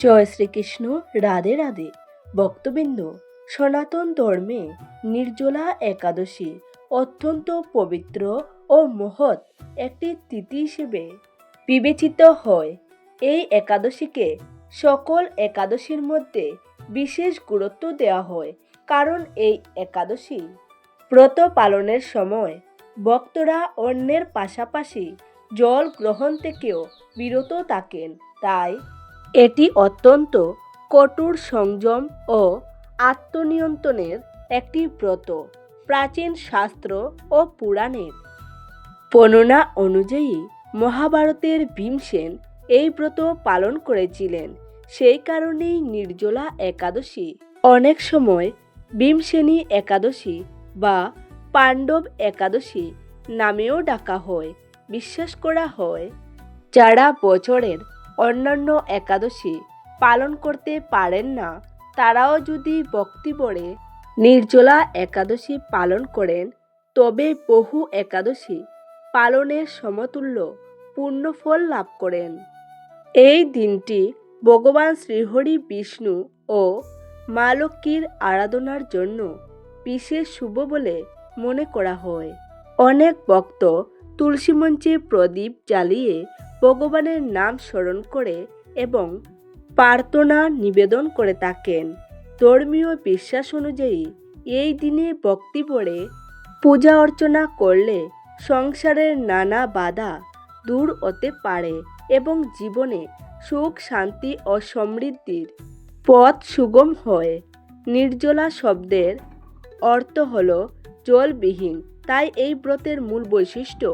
জয় শ্রীকৃষ্ণ। রাধে রাধে। ভক্তবৃন্দ, সনাতন ধর্মে নির্জলা একাদশী অত্যন্ত পবিত্র ও মহৎ একটি তিথি হিসেবে বিবেচিত হয়। এই একাদশীকে সকল একাদশীর মধ্যে বিশেষ গুরুত্ব দেওয়া হয়, কারণ এই একাদশী ব্রত পালনের সময় ভক্তরা অন্যের পাশাপাশি জল গ্রহণ থেকেও বিরত থাকেন। তাই এটি অত্যন্ত কঠোর সংযম ও আত্মনিয়ন্ত্রণের একটি ব্রত। প্রাচীন শাস্ত্র ও পুরাণের বর্ণনা অনুযায়ী মহাভারতের ভীমসেন এই ব্রত পালন করেছিলেন। সেই কারণেই নির্জলা একাদশী অনেক সময় ভীমসেনী একাদশী বা পাণ্ডব একাদশী নামেও ডাকা হয়। বিশ্বাস করা হয়, যারা বছরের অন্যান্য একাদশী পালন করতে পারেন না, তারাও যদি ভক্তিভরে নির্জলা একাদশী পালন করেন, তবে বহু একাদশী পালনের সমতুল্য পুণ্যফল লাভ করেন। এই দিনটি ভগবান শ্রীহরি বিষ্ণু ও মা লক্ষ্মীর আরাধনার জন্য বিশেষ শুভ বলে মনে করা হয়। অনেক ভক্ত তুলসী মঞ্চে প্রদীপ জ্বালিয়ে ভগবানের নাম স্মরণ করে এবং প্রার্থনা নিবেদন করে থাকেন। ধর্মীয় বিশ্বাস অনুযায়ী এই দিনে ভক্তি ভরে পূজা অর্চনা করলে সংসারের নানা বাধা দূর হতে পারে এবং জীবনে সুখ শান্তি ও সমৃদ্ধির পথ সুগম হয়। নির্জলা শব্দের অর্থ হল জলবিহীন, তাই এই ব্রতের মূল বৈশিষ্ট্য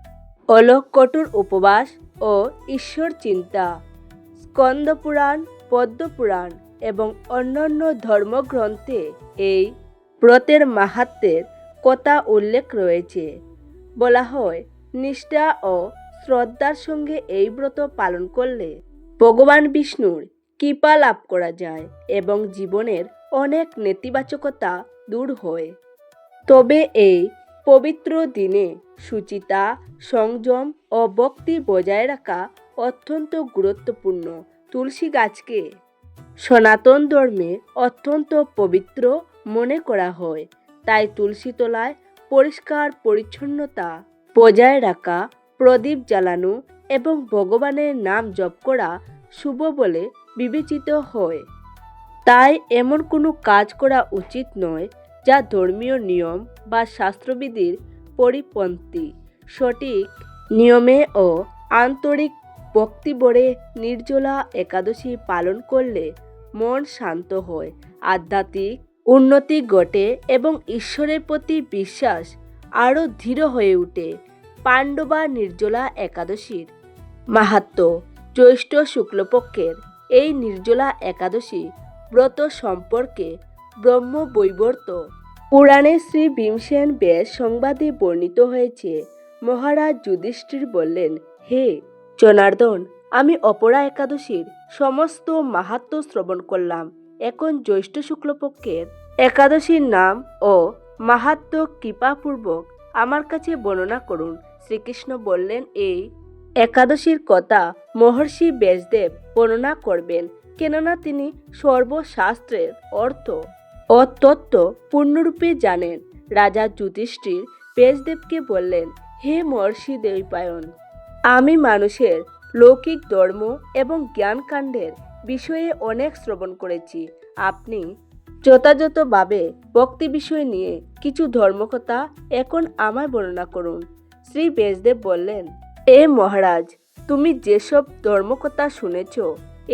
হল কঠোর উপবাস ও ঈশ্বর চিন্তা। স্কন্দপুরাণ, পদ্মপুরাণ এবং অন্যান্য ধর্মগ্রন্থে এই ব্রতের মাহাত্ম্যের কথা উল্লেখ রয়েছে। বলা হয়, নিষ্ঠা ও শ্রদ্ধার সঙ্গে এই ব্রত পালন করলে ভগবান বিষ্ণুর কৃপা লাভ করা যায় এবং জীবনের অনেক নেতিবাচকতা দূর হয়। তবে এই পবিত্র দিনে শুচিতা, সংযম ও ভক্তি বজায় রাখা অত্যন্ত গুরুত্বপূর্ণ। তুলসী গাছকে সনাতন ধর্মে অত্যন্ত পবিত্র মনে করা হয়, তাই তুলসী তলায় পরিষ্কার পরিচ্ছন্নতা বজায় রাখা, প্রদীপ জ্বালানো এবং ভগবানের নাম জপ করা শুভ বলে বিবেচিত হয়। তাই এমন কোনো কাজ করা উচিত নয় যা ধর্মীয় নিয়ম বা শাস্ত্রবিধির পরিপন্থী। সঠিক নিয়মে ও আন্তরিক ভক্তিভরে নির্জলা একাদশী পালন করলে মন শান্ত হয়, আধ্যাত্মিক উন্নতি ঘটে এবং ঈশ্বরের প্রতি বিশ্বাস আরও দৃঢ় হয়ে ওঠে। পাণ্ডবা নির্জলা একাদশীর মাহাত্ম্য। জ্যৈষ্ঠ শুক্লপক্ষের এই নির্জলা একাদশী ব্রত সম্পর্কে ব্রহ্মবৈবর্ত পুরাণে শ্রী ভীমসেন বেশ সংবাদে বর্ণিত হয়েছে। মহারাজ যুধিষ্ঠির বললেন, হে জনার্দন, আমি অপরা একাদশীর সমস্ত মাহাত্ম্য শ্রবণ করলাম। এখন জ্যৈষ্ঠ শুক্লপক্ষের একাদশীর নাম ও মাহাত্ম্য কৃপাপূর্বক আমার কাছে বর্ণনা করুন। শ্রীকৃষ্ণ বললেন, এই একাদশীর কথা মহর্ষি ব্যাসদেব বর্ণনা করবেন, কেননা তিনি সর্বশাস্ত্রের অর্থ ও তত্ত্ব পূর্ণরূপে জানেন। রাজা যুধিষ্ঠির ব্যাসদেবকে বললেন, হে মহর্ষি দ্বৈপায়ন, আমি মানুষের লৌকিক ধর্ম এবং জ্ঞানকাণ্ডের বিষয়ে অনেক শ্রবণ করেছি। আপনি যথাযথভাবে ভক্তি বিষয় নিয়ে কিছু ধর্মকথা এখন আমায় বর্ণনা করুন। শ্রী ব্যাসদেব বললেন, এ মহারাজ, তুমি যেসব ধর্মকথা শুনেছ,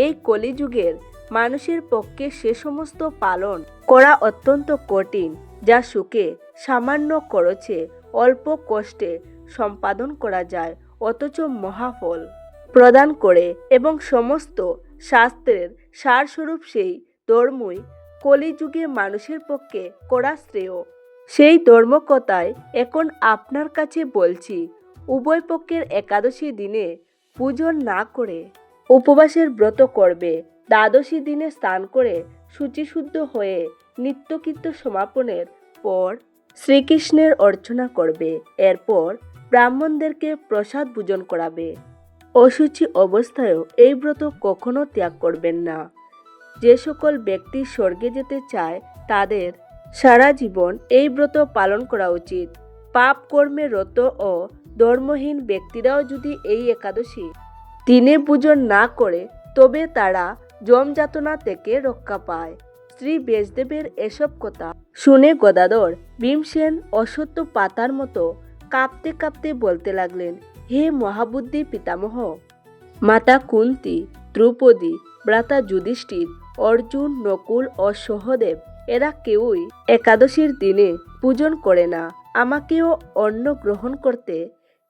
এই কলিযুগের মানুষের পক্ষে সে সমস্ত পালন করা অত্যন্ত কঠিন, যা সুখে সামান্য খরচে অল্প কষ্টে সম্পাদন করা যায়, অথচ মহাফল প্রদান করে এবং সমস্ত শাস্ত্রের সারস্বরূপ সেই ধর্মই কলিযুগে মানুষের পক্ষে করা শ্রেয়। সেই ধর্মকথায় এখন আপনার কাছে বলছি। উভয় পক্ষের একাদশী দিনে পূজন না করে উপবাসের ব্রত করবে। দ্বাদশী দিনে স্নান করে শুচিশুদ্ধ হয়ে নিত্যকৃত্য সমাপনের পর শ্রীকৃষ্ণের অর্চনা করবে। এরপর ব্রাহ্মণদেরকে প্রসাদ ভোজন করাবে। অশুচি অবস্থায়ও এই ব্রত কখনো ত্যাগ করবেন না। যে সকল ব্যক্তি স্বর্গে যেতে চায় তাদের সারা জীবন এই ব্রত পালন করা উচিত। পাপ কর্মে রত ও ধর্মহীন ব্যক্তিরাও যদি এই একাদশী দিনে পূজন না করে তবে তারা যমযাতনা থেকে রক্ষা পায়। শ্রী ব্যাসদেবের এসব কথা শুনে গদাধর ভীমসেন অশ্বত্থ পাতার মতো কাঁপতে কাঁপতে বলতে লাগলেন, হে মহাবুদ্ধি পিতামহ, মাতা কুন্তী, দ্রৌপদী, ভ্রাতা যুধিষ্ঠির, অর্জুন, নকুল ও সহদেব এরা কেউই একাদশীর দিনে পূজন করে না। আমাকেও অন্ন গ্রহণ করতে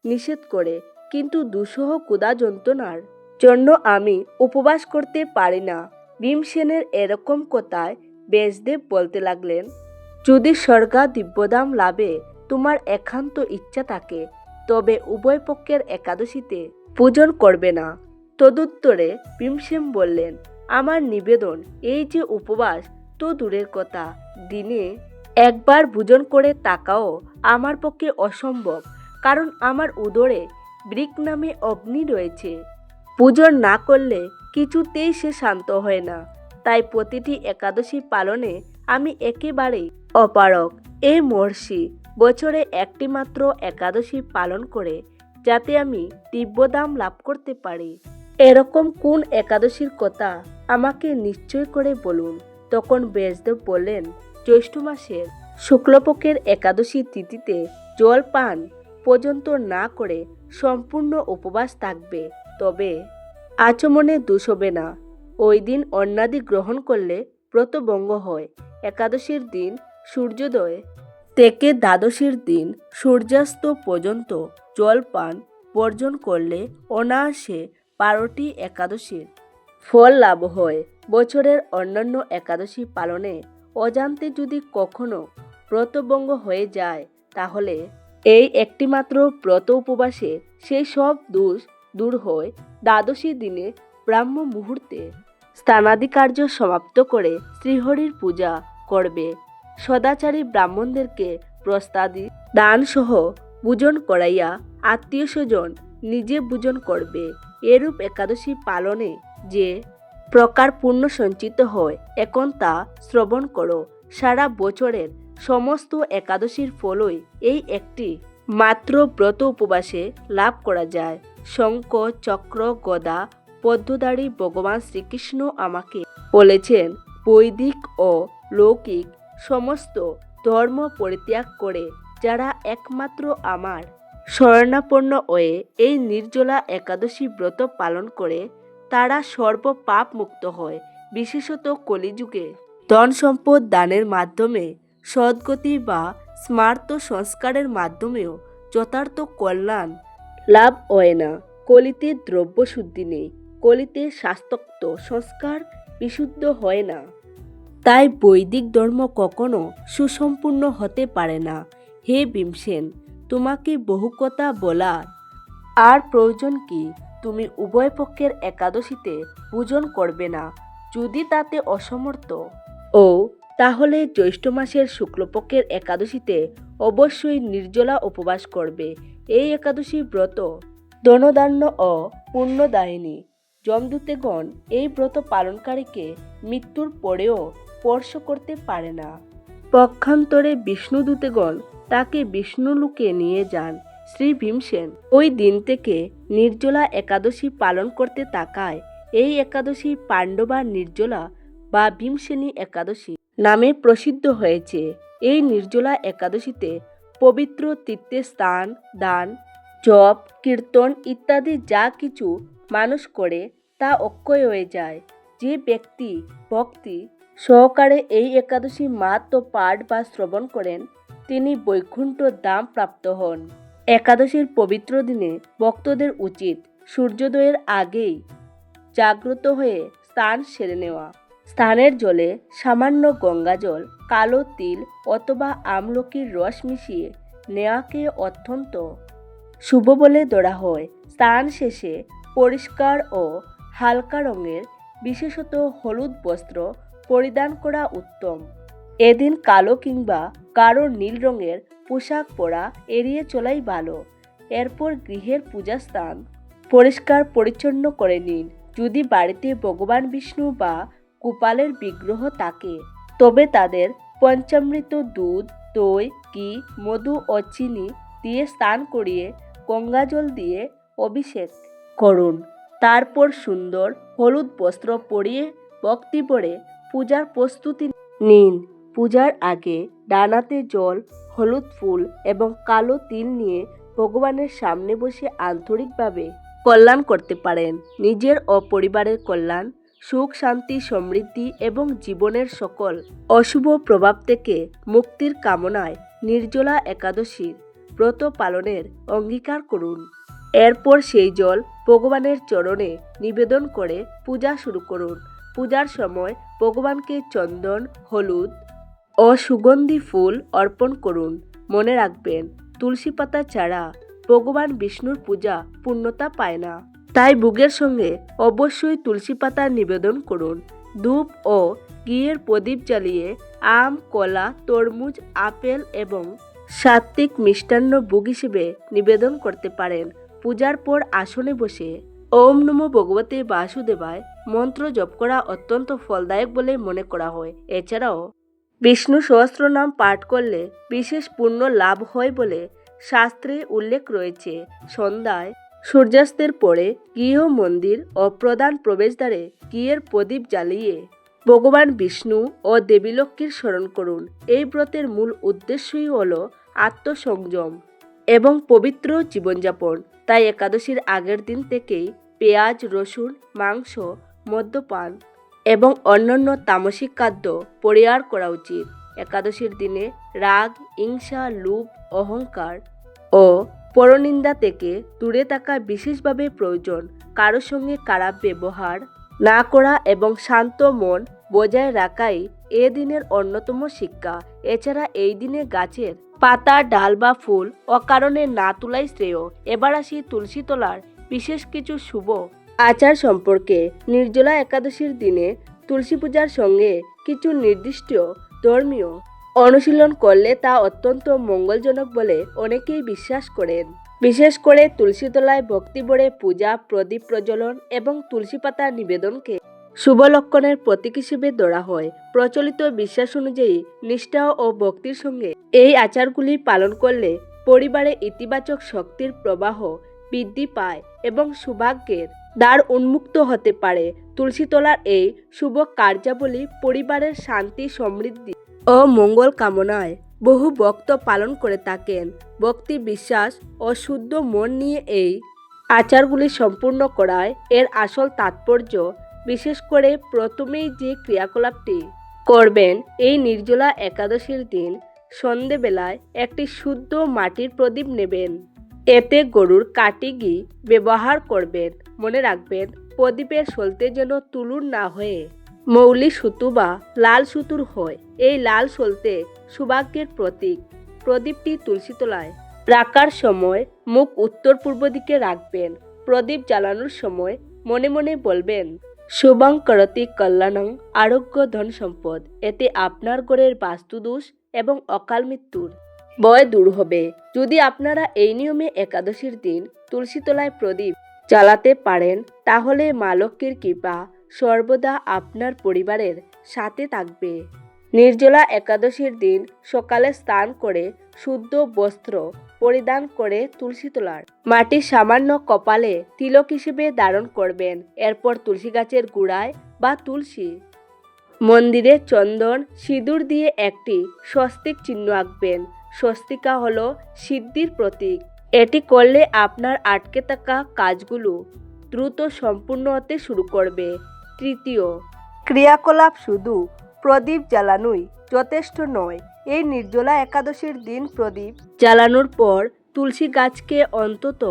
নিষেধ করে, কিন্তু দুঃসহ ক্ষুধা যন্ত্রণার জন্য আমি উপবাস করতে পারি না। ভীমসেনের এরকম কথায় ব্যাসদেব বলতে লাগলেন, যদি স্বর্গা দিব্যধাম লাভে তোমার একান্ত ইচ্ছা থাকে তবে উভয় পক্ষের একাদশীতে পূজন করবে না। তদুত্তরে ভীমসেন বললেন, আমার নিবেদন, এই যে উপবাস তো দূরের কথা, দিনে একবার ভোজন করে থাকাও আমার পক্ষে অসম্ভব, কারণ আমার উদরে বৃক নামে অগ্নি রয়েছে। পূজন না করলে কিছুতেই সে শান্ত হয় না। তাই প্রতিটি একাদশী পালনে আমি একেবারেই অপারগ। এই মহর্ষি বছরে একটি মাত্র একাদশী পালন করে যাতে আমি দিব্যধাম লাভ করতে পারি, এরকম কোন একাদশীর কথা আমাকে নিশ্চয় করে বলুন। তখন ব্যাসদেব বললেন, জ্যৈষ্ঠ মাসের শুক্লপক্ষের একাদশী তিথিতে জল পান পর্যন্ত না করে সম্পূর্ণ উপবাস থাকবে, তবে আচমনে দোষ হবে না। ওই দিন অন্নাদি গ্রহণ করলে ব্রতভঙ্গ হয়। একাদশীর দিন সূর্যোদয় থেকে দ্বাদশীর দিন সূর্যাস্ত পর্যন্ত জল পান বর্জন করলে অনায়াসে 12টি একাদশীর ফল লাভ হয়। বছরের অন্যান্য একাদশী পালনে অজান্তে যদি কখনো ব্রতভঙ্গ হয়ে যায় তাহলে এই একটিমাত্র ব্রত উপবাসে সেই সব দোষ দূর হয়। দ্বাদশী দিনে ব্রাহ্ম মুহূর্তে স্নানাদি কার্য সমাপ্ত করে শ্রীহরির পূজা করবে। সদাচারী ব্রাহ্মণদেরকে প্রস্তাদি দানসহ পূজন করাইয়া আত্মীয় স্বজন নিজে পূজন করবে। এরূপ একাদশী পালনে যে প্রকার পুণ্য সঞ্চিত হয় এখন তা শ্রবণ করো। সারা বছরের সমস্ত একাদশীর ফলই এই একটি মাত্র ব্রত উপবাসে লাভ করা যায়। শঙ্খ, চক্র, গদা পদ্মধারী ভগবান শ্রীকৃষ্ণ আমাকে বলেছেন, বৈদিক ও লৌকিক সমস্ত ধর্ম পরিত্যাগ করে যারা একমাত্র আমার শরণাপন্ন হয়ে এই নির্জলা একাদশী ব্রত পালন করে তারা সর্ব পাপ মুক্ত হয়। বিশেষত কলিযুগে ধন সম্পদ দানের মাধ্যমে, সদ্গতি বা স্মার্ত সংস্কারের মাধ্যমেও যথার্থ কল্যাণ লাভ হয় না। কলিতে দ্রব্য শুদ্ধি নেই, কলিতে শাস্ত্রোক্ত সংস্কার বিশুদ্ধ হয় না। তাই বৈদিক ধর্ম কখনো সুসম্পূর্ণ হতে পারে না। হে ভীমসেন, তোমাকে বহু কথা বলার আর প্রয়োজন কি? তুমি উভয় পক্ষের একাদশীতে পূজন করবে না যদি তাতে অসমর্থ ও তাহলে জ্যৈষ্ঠ মাসের শুক্লপক্ষের একাদশীতে অবশ্যই নির্জলা উপবাস করবে। এই একাদশী ব্রত ধনধান্য ও পুণ্যদায়িনী। যমদূতেগণ এই ব্রত পালনকারীকে মৃত্যুর পরেও স্পর্শ করতে পারে না। পক্ষান্তরে বিষ্ণুদূতেগণ তাকে বিষ্ণুলোকে নিয়ে যান। শ্রী ভীমসেন ওই দিন থেকে নির্জলা একাদশী পালন করতে থাকায় এই একাদশী পাণ্ডবা নির্জলা বা ভীমসেনী একাদশী নামে প্রসিদ্ধ হয়েছে। এই নির্জলা একাদশীতে পবিত্র তীর্থে স্নান, দান, জপ, কীর্তন ইত্যাদি যা কিছু মানুষ করে তা অক্ষয় হয়ে যায়। যে ব্যক্তি ভক্তি সহকারে এই একাদশী মাহাত্ম পাঠ বা শ্রবণ করেন তিনি বৈকুণ্ঠ ধাম প্রাপ্ত হন। একাদশীর পবিত্র দিনে ভক্তদের উচিত সূর্যোদয়ের আগেই জাগ্রত হয়ে স্নান সেরে নেওয়া। স্নানের জলে সামান্য গঙ্গাজল, কালো তিল অথবা আমলকির রস মিশিয়ে নেওয়াকে অত্যন্ত শুভ বলে ধরা হয়। স্নান শেষে পরিষ্কার ও হালকা রঙের, বিশেষত হলুদ বস্ত্র পরিধান করা উত্তম। এদিন কালো কিংবা গাঢ় নীল রঙের পোশাক পরা এড়িয়ে চলাই ভালো। এরপর গৃহের পূজাস্থান পরিষ্কার পরিচ্ছন্ন করে নিন। যদি বাড়িতে ভগবান বিষ্ণু বা গোপালের বিগ্রহ থাকে, তবে তাদের পঞ্চামৃত দুধ, দই, ঘি, মধু ও চিনি দিয়ে স্নান করিয়ে গঙ্গাজল দিয়ে অভিষেক করুন। তারপর সুন্দর হলুদ বস্ত্র পরিয়ে ভক্তি ভরে পূজার প্রস্তুতি নিন। পূজার আগে ডানাতে জল, হলুদ ফুল এবং কালো তিল নিয়ে ভগবানের সামনে বসে আন্তরিকভাবে কল্যাণ করতে পারেন। নিজের ও পরিবারের কল্যাণ, সুখ, শান্তি, সমৃদ্ধি এবং জীবনের সকল অশুভ প্রভাব থেকে মুক্তির কামনায় নির্জলা একাদশীর ব্রত পালনের অঙ্গীকার করুন। এরপর সেই জল ভগবানের চরণে নিবেদন করে পূজা শুরু করুন। পূজার সময় ভগবানকে চন্দন, হলুদ ও সুগন্ধি ফুল অর্পণ করুন। মনে রাখবেন, তুলসী পাতা ছাড়া ভগবান বিষ্ণুর পূজা পূর্ণতা পায় না। তাই ভোগের সঙ্গে অবশ্যই তুলসী পাতা নিবেদন করুন। ধূপ ও ঘিয়ের প্রদীপ জ্বালিয়ে আম, কলা, তরমুজ, আপেল এবং সাত্ত্বিক মিষ্টান্ন ভোগ হিসেবে নিবেদন করতে পারেন। পূজার পর আসনে বসে ওম নমো ভগবতে বাসুদেবায় মন্ত্র জপ করা অত্যন্ত ফলদায়ক বলে মনে করা হয়। এছাড়াও বিষ্ণু সহস্রনাম পাঠ করলে বিশেষ পুণ্য লাভ হয় বলে শাস্ত্রে উল্লেখ রয়েছে। সন্ধ্যায় সূর্যাস্তের পরে গৃহ, মন্দির ও প্রধান প্রবেশদ্বারে ঘিয়ের প্রদীপ জ্বালিয়ে ভগবান বিষ্ণু ও দেবী লক্ষ্মীর স্মরণ করুন। এই ব্রতের মূল উদ্দেশ্যই হল আত্মসংযম এবং পবিত্র জীবনযাপন। তাই একাদশীর আগের দিন থেকেই পেঁয়াজ, রসুন, মাংস, মদ্যপান এবং অন্যান্য তামসিক খাদ্য পরিহার করা উচিত। একাদশীর দিনে রাগ, হিংসা, লোভ, অহংকার ও পরনিন্দা থেকে দূরে থাকা বিশেষভাবে প্রয়োজন। কারোর সঙ্গে খারাপ ব্যবহার না করা এবং শান্ত মন বজায় রাখাই এ দিনের অন্যতম শিক্ষা। এছাড়া এই দিনে গাছের পাতা, ডাল বা ফুল অকারণে না তোলাই শ্রেয়। এবার আসি তুলসী তলার বিশেষ কিছু শুভ আচার সম্পর্কে। নির্জলা একাদশীর দিনে তুলসী পূজার সঙ্গে কিছু নির্দিষ্ট ধর্মীয় অনুশীলন করলে তা অত্যন্ত মঙ্গলজনক বলে অনেকেই বিশ্বাস করেন। বিশেষ করে তুলসী তলায় ভক্তি ভরে পূজা, প্রদীপ প্রজ্বলন এবং তুলসী পাতা নিবেদনকে শুভ লক্ষণের প্রতীক হিসেবে ধরা হয়। প্রচলিত বিশ্বাস অনুযায়ী নিষ্ঠা ও ভক্তির সঙ্গে এই আচারগুলি পালন করলে পরিবারে ইতিবাচক শক্তির প্রবাহ বৃদ্ধি পায় এবং সৌভাগ্যের দ্বার উন্মুক্ত হতে পারে। তুলসী তলার এই শুভ কার্যাবলী পরিবারের শান্তি, সমৃদ্ধি ও মঙ্গল কামনায় বহু ভক্ত পালন করে থাকেন। ভক্তি, বিশ্বাস ও শুদ্ধ মন নিয়ে এই আচারগুলি সম্পূর্ণ করায় এর আসল তাৎপর্য। বিশেষ করে প্রথমেই যে ক্রিয়াকলাপটি করবেন, এই নির্জলা একাদশীর দিন সন্ধেবেলায় একটি শুদ্ধ মাটির প্রদীপ নেবেন। এতে গরুর কাটি ঘি ব্যবহার করবেন। মনে রাখবেন, প্রদীপের সলতে যেন তুলুর না হয়ে মৌলি সুতো বা লাল সুতোর হয়। এই লাল সলতে সৌভাগ্যের প্রতীক। প্রদীপটি তুলসী তলায় রাখার সময় মুখ উত্তর পূর্ব দিকে রাখবেন। প্রদীপ জ্বালানোর সময় মনে মনে বলবেন, শুভং করতি কল্যাণং, আরোগ্য, ধন সম্পদ। এতে আপনার ঘরের বাস্তুদোষ এবং অকাল মৃত্যুর ভয় দূর হবে। যদি আপনারা এই নিয়মে একাদশীর দিন তুলসী তলায় প্রদীপ জ্বালাতে পারেন, তাহলে মা লক্ষ্মীর কৃপা সর্বদা আপনার পরিবারের সাথে থাকবে। নির্জলা একাদশীর দিন সকালে স্নান করে শুদ্ধ বস্ত্র পরিধান করে তুলসী তলার মাটি সামান্য কপালে তিলক হিসেবে ধারণ করবেন। এরপর তুলসী গাছের গোড়ায় বা তুলসী মন্দিরে চন্দন, সিঁদুর দিয়ে একটি স্বস্তিক চিহ্ন আঁকবেন। স্বস্তিকা হলো সিদ্ধির প্রতীক। এটি করলে আপনার আটকে থাকা কাজগুলো দ্রুত সম্পূর্ণ হতে শুরু করবে। তৃতীয় ক্রিয়াকলাপ শুধু প্রদীপ জ্বালানোই যথেষ্ট নয়। এই নির্জলা একাদশীর দিন প্রদীপ জ্বালানোর পর তুলসী গাছকে অন্তত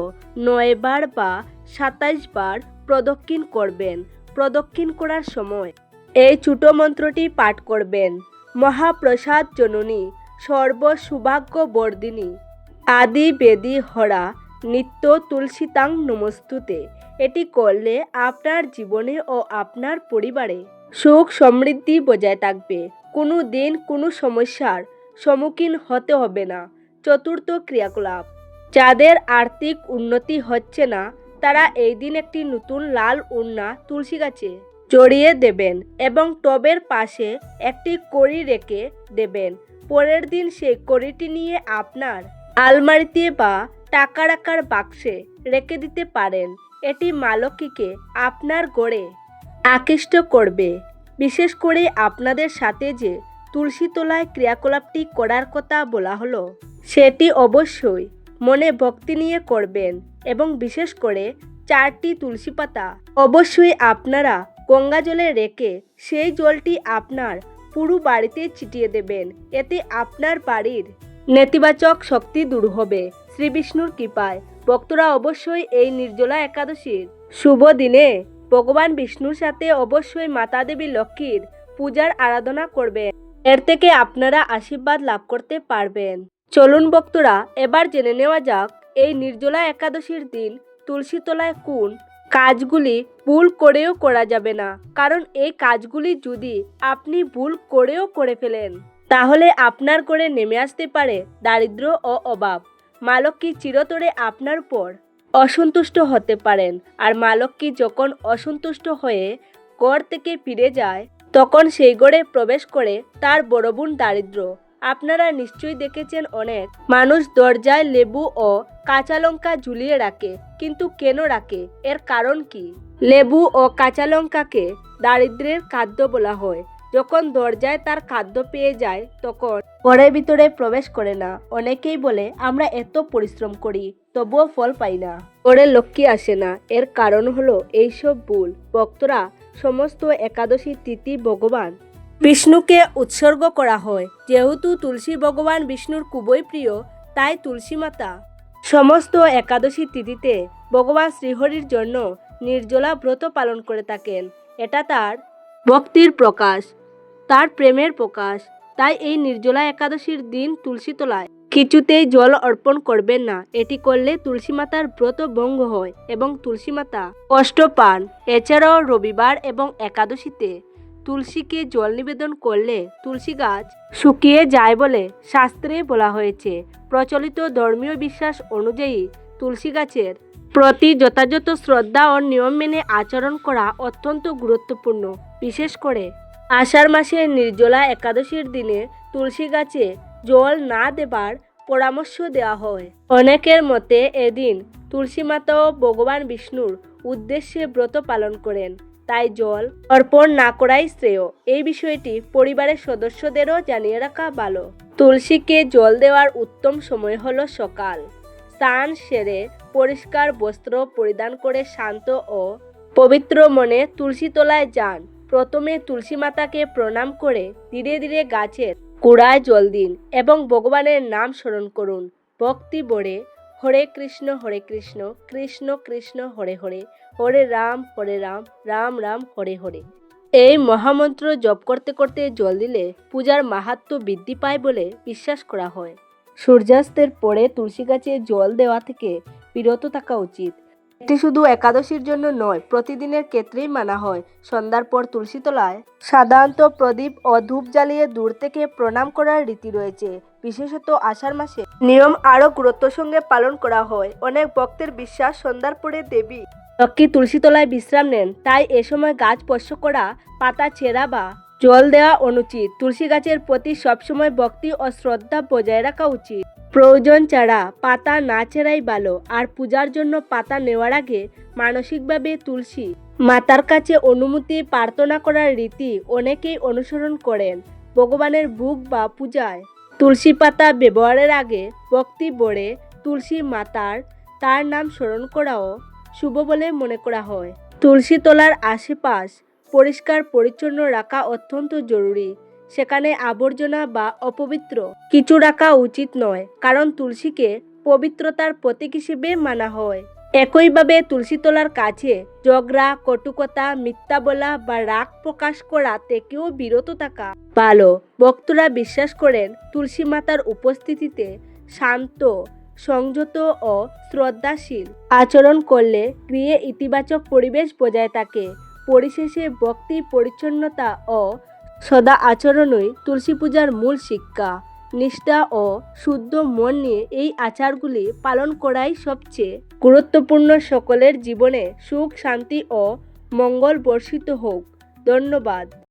9 বার বা 27 বার প্রদক্ষিণ করবেন। প্রদক্ষিণ করার সময় এই ছোট মন্ত্রটি পাঠ করবেন, মহাপ্রসাদ জননী, সর্ব সৌভাগ্য বর্ধিনী, আদি বেদি হরা, নিত্য তুলসীতাং নমস্তুতে। এটি করলে আপনার জীবনে ও আপনার পরিবারে সুখ সমৃদ্ধি বজায় থাকবে। কোনো দিন কোনো সমস্যার সম্মুখীন হতে হবে না। চতুর্থ ক্রিয়াকলাপ, যাদের আর্থিক উন্নতি হচ্ছে না, তারা এই দিন একটি নতুন লাল ওড়না তুলসী গাছে জড়িয়ে দেবেন এবং টবের পাশে একটি কড়ি রেখে দেবেন। পরের দিন সেই কড়িটি নিয়ে আপনার আলমারিতে বা টাকা রাখার বাক্সে রেখে দিতে পারেন। এটি মা লক্ষ্মীকে আপনার ঘরে আকৃষ্ট করবে। বিশেষ করে আপনাদের সাথে যে তুলসী তলায় ক্রিয়াকলাপটি করার কথা বলা হলো, সেটি অবশ্যই মনে ভক্তি নিয়ে করবেন এবং বিশেষ করে 4টি তুলসী পাতা অবশ্যই আপনারা গঙ্গা জলে রেখে সেই জলটি আপনার পুরো বাড়িতে ছিটিয়ে দেবেন। এতে আপনার বাড়ির নেতিবাচক শক্তি দূর হবে শ্রী বিষ্ণুর কৃপায়। ভক্তরা অবশ্যই এই নির্জলা একাদশীর শুভ দিনে ভগবান বিষ্ণুর সাথে অবশ্যই মাতা দেবী লক্ষ্মীর পূজার আরাধনা করবেন। এর থেকে আপনারা আশীর্বাদ লাভ করতে পারবেন। চলুন ভক্তরা, এবার জেনে নেওয়া যাক এই নির্জলা একাদশীর দিন তুলসী তলায় কোন কাজগুলি ভুল করেও করা যাবে না। কারণ এই কাজগুলি যদি আপনি ভুল করেও করে ফেলেন, তাহলে আপনার ঘরে নেমে আসতে পারে দারিদ্র্য ও অভাব। মা লক্ষ্মী চিরতরে আপনার উপর অসন্তুষ্ট হতে পারেন। আর মা লক্ষ্মী যখন অসন্তুষ্ট হয়ে ঘর থেকে ফিরে যায়, তখন সেই ঘরে প্রবেশ করে তার বড় বোন দারিদ্র্য। আপনারা নিশ্চয়ই দেখেছেন অনেক মানুষ দরজায় লেবু ও কাঁচা লঙ্কা ঝুলিয়ে রাখে, কিন্তু কেন রাখে? এর কারণ কি? লেবু ও কাঁচা লঙ্কাকে দারিদ্র্যের খাদ্য বলা হয়। যখন দরজায় তার খাদ্য পেয়ে যায়, তখন ঘরের ভিতরে প্রবেশ করে না। অনেকেই বলে আমরা এত পরিশ্রম করি তবুও ফল পাই না, ঘরে লক্ষ্মী আসে না। এর কারণ হলো এইসব ভুল। ভক্তরা, সমস্ত একাদশী তিথি ভগবান বিষ্ণুকে উৎসর্গ করা হয়। যেহেতু তুলসী ভগবান বিষ্ণুর খুবই প্রিয়, তাই তুলসী মাতা সমস্ত একাদশী তিথিতে ভগবান শ্রীহরির জন্য নির্জলা ব্রত পালন করে থাকেন। এটা তার ভক্তির প্রকাশ, তার প্রেমের প্রকাশ। তাই এই নির্জলা একাদশীর দিন তুলসী তলায় কিছুতেই জল অর্পণ করবেন না। এটি করলে তুলসী মাতার ব্রত ভঙ্গ হয় এবং তুলসী মাতা কষ্ট পান। এছাড়াও রবিবার এবং একাদশীতে তুলসীকে জল নিবেদন করলে তুলসী গাছ শুকিয়ে যায় বলে শাস্ত্রে বলা হয়েছে। প্রচলিত ধর্মীয় বিশ্বাস অনুযায়ী তুলসী গাছের প্রতি যথাযথ শ্রদ্ধা ও নিয়ম মেনে আচরণ করা অত্যন্ত গুরুত্বপূর্ণ। বিশেষ করে আষাঢ় মাসের নির্জলা একাদশীর দিনে তুলসী গাছে জল না দেবার পরামর্শ দেওয়া হয়। অনেকের মতে এদিন তুলসী মাতা ও ভগবান বিষ্ণুর উদ্দেশ্যে ব্রত পালন করেন, তাই জল অর্পণ না করাই শ্রেয়। এই বিষয়টি পরিবারের সদস্যদেরও জানিয়ে রাখা ভালো। তুলসীকে জল দেওয়ার উত্তম সময় হলো সকাল। স্নান সেরে পরিষ্কার বস্ত্র পরিধান করে শান্ত ও পবিত্র মনে তুলসী তলায় যান। প্রথমে তুলসী মাতাকে প্রণাম করে ধীরে ধীরে গাছের গোড়ায় জল দিন এবং ভগবানের নাম স্মরণ করুন। ভক্তি ভরে হরে কৃষ্ণ কৃষ্ণ কৃষ্ণ হরে হরে, হরে রাম রাম রাম হরে হরে, এই মহামন্ত্র জপ করতে করতে জল দিলে পূজার মাহাত্ম্য বৃদ্ধি পায় বলে বিশ্বাস করা হয়। সূর্যাস্তের পরে তুলসী গাছে জল দেওয়া থেকে বিরত থাকা উচিত। এটি শুধু একাদশীর জন্য নয়, প্রতিদিনের ক্ষেত্রেই মানা হয়। সন্ধ্যার পর তুলসী তলায় সাধারণত প্রদীপ ও ধূপ জ্বালিয়ে দূর থেকে প্রণাম করার রীতি রয়েছে। বিশেষত আষাঢ় মাসে নিয়ম আরও গুরুত্বের সঙ্গে পালন করা হয়। অনেক ভক্তের বিশ্বাস সন্ধ্যার পরে দেবী লক্ষ্মী তুলসী তলায় বিশ্রাম নেন, তাই এ সময় গাছ স্পর্শ করা, পাতা ছেঁড়া বা জল দেওয়া অনুচিত। তুলসী গাছের প্রতি সবসময় ভক্তি ও শ্রদ্ধা বজায় রাখা উচিত। প্রয়োজন ছাড়া পাতা না ছেঁড়াই ভালো। আর পূজার জন্য পাতা নেওয়ার আগে মানসিকভাবে তুলসী মাতার কাছে অনুমতি প্রার্থনা করার রীতি অনেকেই অনুসরণ করেন। ভগবানের ভোগ বা পূজায় তুলসী পাতা ব্যবহারের আগে ভক্তি ভরে তুলসী মাতার তার নাম স্মরণ করাও শুভ বলে মনে করা হয়। তুলসী তলার আশেপাশ পরিষ্কার পরিচ্ছন্ন রাখা অত্যন্ত জরুরি। সেখানে আবর্জনা বা অপবিত্র কিছু রাখা উচিত নয়, কারণ তুলসীকে পবিত্রতার প্রতীক হিসেবে মানা হয়। একইভাবে তুলসী তলার কাছে ঝগড়া, কটুকতা, মিথ্যা বলা বা রাগ প্রকাশ করা থেকেও বিরত থাকা ভালো। ভক্তরা বিশ্বাস করেন তুলসী মাতার উপস্থিতিতে শান্ত, সংযত ও শ্রদ্ধাশীল আচরণ করলে গৃহে ইতিবাচক পরিবেশ বজায় থাকে। পরিশেষে ভক্তি, পরিচ্ছন্নতা ও সদা আচরণই তুলসী পূজার মূল শিক্ষা। নিষ্ঠা ও শুদ্ধ মন নিয়ে এই আচারগুলি পালন করাই সবচেয়ে গুরুত্বপূর্ণ। সকলের জীবনে সুখ, শান্তি ও মঙ্গল বর্ষিত হোক। ধন্যবাদ।